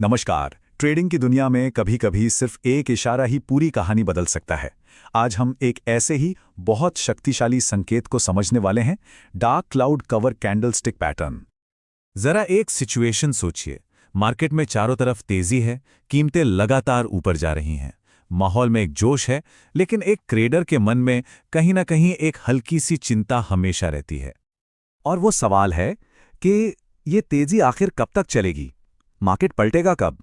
नमस्कार। ट्रेडिंग की दुनिया में कभी-कभी सिर्फ एक इशारा ही पूरी कहानी बदल सकता है। आज हम एक ऐसे ही बहुत शक्तिशाली संकेत को समझने वाले हैं, dark cloud cover candlestick pattern. जरा एक सिचुएशन सोचिए। मार्केट में चारों तरफ तेजी है, कीमतें लगातार ऊपर जा रही हैं, माहौल में एक जोश है, लेकिन एक ट्रेडर के मन में कहीं ना कहीं एक हल्की सी चिंता हमेशा रहती है। और वो सवाल है कि ये तेजी आखिर कब तक चलेगी, मार्केट पलटेगा कब?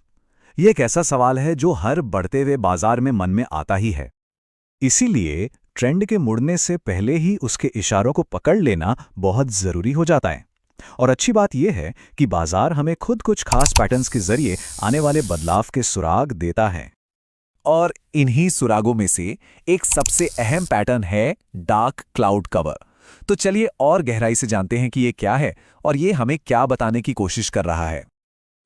ये एक ऐसा सवाल है जो हर बढ़ते हुए बाजार में मन में आता ही है। इसीलिए ट्रेंड के मुड़ने से पहले ही उसके इशारों को पकड़ लेना बहुत जरूरी हो जाता है। और अच्छी बात यह है कि बाजार हमें खुद कुछ खास पैटर्न्स के जरिए आने वाले बदलाव के सुराग देता है। और इन्हीं सुरागों में से एक सबसे अहम पैटर्न है डार्क क्लाउड कवर। तो चलिए और गहराई से जानते हैं कि ये क्या है और ये हमें क्या बताने की कोशिश कर रहा है।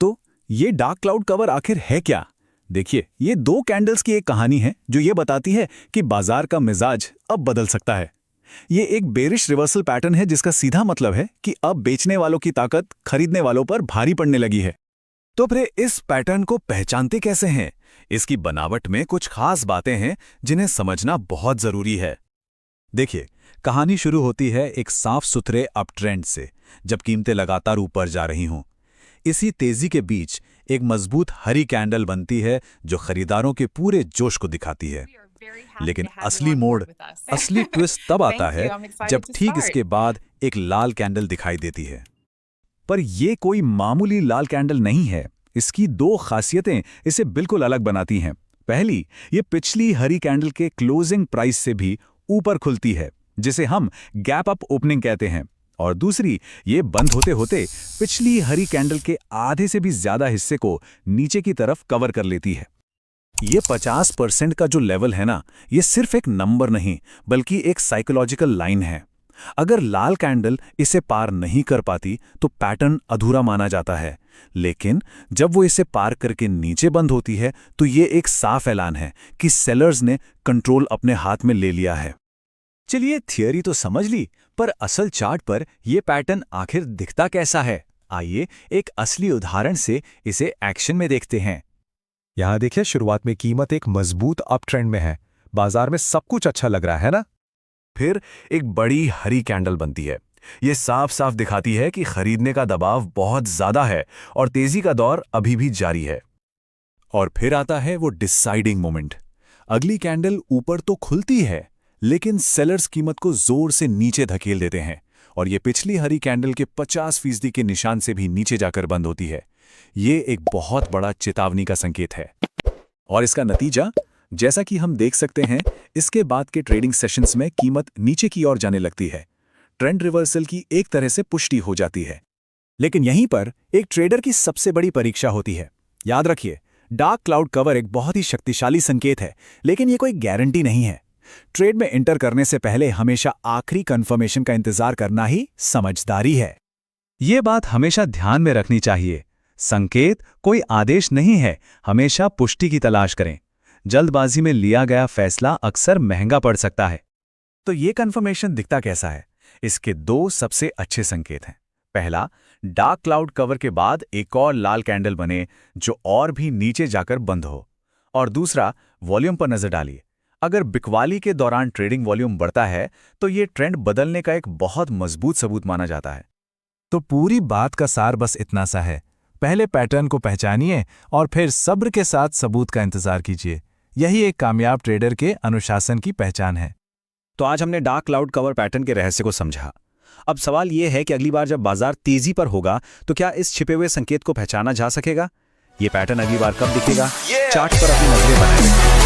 तो ये डार्क क्लाउड कवर आखिर है क्या? देखिए, ये दो कैंडल्स की एक कहानी है जो ये बताती है कि बाजार का मिजाज अब बदल सकता है। ये एक बेरिश रिवर्सल पैटर्न है जिसका सीधा मतलब है कि अब बेचने वालों की ताकत खरीदने वालों पर भारी पड़ने लगी है। तो फिर इस पैटर्न को पहचानते कैसे हैं? इसकी बनावट में कुछ खास बातें हैं जिन्हें समझना बहुत जरूरी है। देखिए, कहानी शुरू होती है एक साफ सुथरे अप ट्रेंड से, जब कीमतें लगातार ऊपर जा रही हों। इसी तेजी के बीच एक मजबूत हरी कैंडल बनती है जो खरीदारों के पूरे जोश को दिखाती है। लेकिन असली मोड़, असली ट्विस्ट तब आता है जब ठीक इसके बाद एक लाल कैंडल दिखाई देती है। पर यह कोई मामूली लाल कैंडल नहीं है। इसकी दो खासियतें इसे बिल्कुल अलग बनाती हैं। पहली, ये पिछली हरी कैंडल के क्लोजिंग प्राइस से भी ऊपर खुलती है, जिसे हम गैप अप ओपनिंग कहते हैं। और दूसरी, ये बंद होते होते पिछली हरी कैंडल के आधे से भी ज्यादा हिस्से को नीचे की तरफ कवर कर लेती है। ये 50% का जो लेवल है ना, ये सिर्फ एक नंबर नहीं बल्कि एक साइकोलॉजिकल लाइन है। अगर लाल कैंडल इसे पार नहीं कर पाती तो पैटर्न अधूरा माना जाता है, लेकिन जब वो इसे पार करके नीचे बंद होती है तो ये एक साफ ऐलान है कि सेलर्स ने कंट्रोल अपने हाथ में ले लिया है। चलिए, थियरी तो समझ ली, पर असल चार्ट पर यह पैटर्न आखिर दिखता कैसा है? आइए एक असली उदाहरण से इसे एक्शन में देखते हैं। यहां देखिए, शुरुआत में कीमत एक मजबूत अप ट्रेंड में है, बाजार में सब कुछ अच्छा लग रहा है ना। फिर एक बड़ी हरी कैंडल बनती है। ये साफ साफ दिखाती है कि खरीदने का दबाव बहुत ज्यादा है और तेजी का दौर अभी भी जारी है। और फिर आता है वो डिसाइडिंग मोमेंट। अगली कैंडल ऊपर तो खुलती है, लेकिन सेलर्स कीमत को जोर से नीचे धकेल देते हैं और ये पिछली हरी कैंडल के 50% के निशान से भी नीचे जाकर बंद होती है। ये एक बहुत बड़ा चेतावनी का संकेत है। और इसका नतीजा, जैसा कि हम देख सकते हैं, इसके बाद के ट्रेडिंग सेशंस में कीमत नीचे की ओर जाने लगती है। ट्रेंड रिवर्सल की एक तरह से पुष्टि हो जाती है। लेकिन यहीं पर एक ट्रेडर की सबसे बड़ी परीक्षा होती है। याद रखिए, डार्क क्लाउड कवर एक बहुत ही शक्तिशाली संकेत है, लेकिन ये कोई गारंटी नहीं है। ट्रेड में एंटर करने से पहले हमेशा आखिरी कंफर्मेशन का इंतजार करना ही समझदारी है। ये बात हमेशा ध्यान में रखनी चाहिए। संकेत कोई आदेश नहीं है, हमेशा पुष्टि की तलाश करें। जल्दबाजी में लिया गया फैसला अक्सर महंगा पड़ सकता है। तो ये कंफर्मेशन दिखता कैसा है? इसके दो सबसे अच्छे संकेत हैं। पहला, डार्क क्लाउड कवर के बाद एक और लाल कैंडल बने जो और भी नीचे जाकर बंद हो। और दूसरा, वॉल्यूम पर नजर डालिए। अगर बिकवाली के दौरान ट्रेडिंग वॉल्यूम बढ़ता है तो ये ट्रेंड बदलने का एक बहुत मजबूत सबूत माना जाता है। तो पूरी बात का सार बस इतना सा है, पहले पैटर्न को पहचानिए और फिर सब्र के साथ सबूत का इंतजार कीजिए। यही एक कामयाब ट्रेडर के अनुशासन की पहचान है। तो आज हमने डार्क क्लाउड कवर पैटर्न के रहस्य को समझा। अब सवाल यह है कि अगली बार जब बाजार तेजी पर होगा तो क्या इस छिपे हुए संकेत को पहचाना जा सकेगा? ये पैटर्न अगली बार कब दिखेगा? चार्ट पर अपनी नजरें बनाए रखें।